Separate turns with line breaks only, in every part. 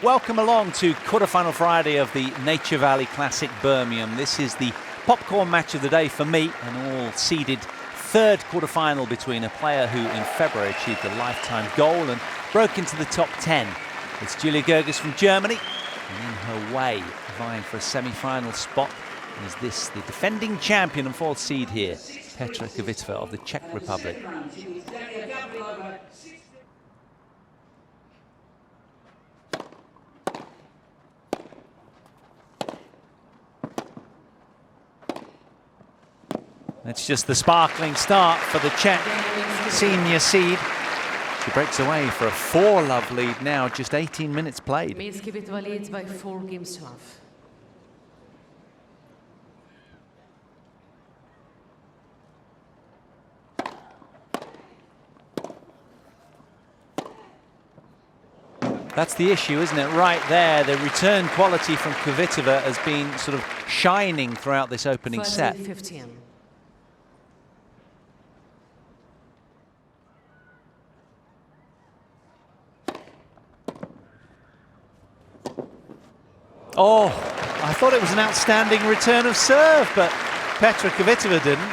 Welcome along to quarterfinal Friday of the Nature Valley Classic Birmingham. This is the popcorn match of the day for me, an all-seeded third quarterfinal between a player who in February achieved a lifetime goal and broke into the top 10. It's Julia Goerges from Germany, and in her way, vying for a semi-final spot, is this, the defending champion and fourth seed here, Petra Kvitova of the Czech Republic. It's just the sparkling start for the Czech senior seed. She breaks away for a 4-love lead now, just 18 minutes played.
Kvitova leads by 4 games to love.
That's the issue, isn't it? Right there, the return quality from Kvitova has been sort of shining throughout this opening set.
15.
Oh, I thought it was an outstanding return of serve, but Petra Kvitova didn't.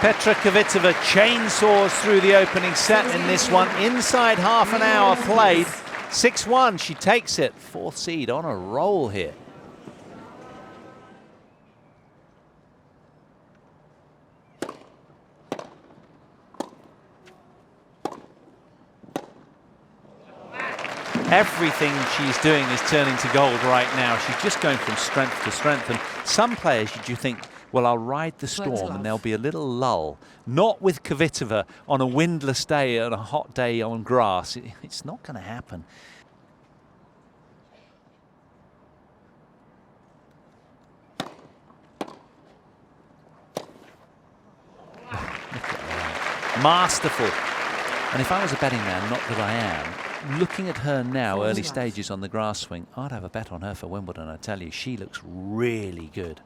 Petra Kvitova chainsaws through the opening set in this one. Inside half an hour played. 6-1, she takes it. Fourth seed on a roll here. Everything she's doing is turning to gold right now. She's just going from strength to strength. And some players, you think, well, I'll ride the storm and there'll be a little lull. Not with Kvitova on a windless day, on a hot day on grass. It's not going to happen. Masterful. And if I was a betting man, not that I am, looking at her now, early stages on the grass swing, I'd have a bet on her for Wimbledon. I tell you, she looks really good.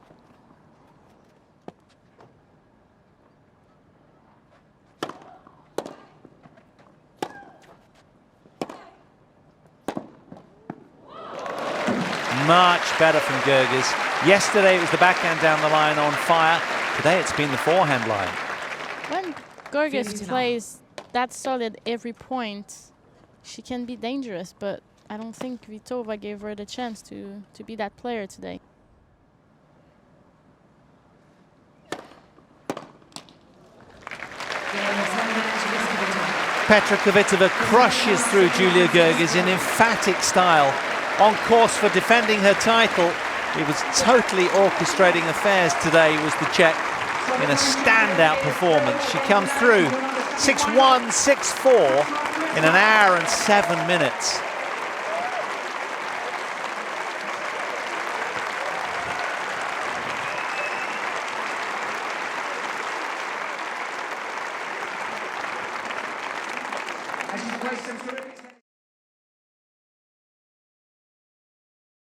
Much better from Goerges. Yesterday it was the backhand down the line on fire. Today it's been the forehand line.
When Goerges plays that solid every point, she can be dangerous, but I don't think Kvitova gave her the chance to be that player today.
Petra Kvitova crushes through Julia Goerges in emphatic style. On course for defending her title. It was totally orchestrating affairs today, was the Czech, in a standout performance. She comes through 6-1, 6-4 in an hour and 7 minutes.
As you place them through.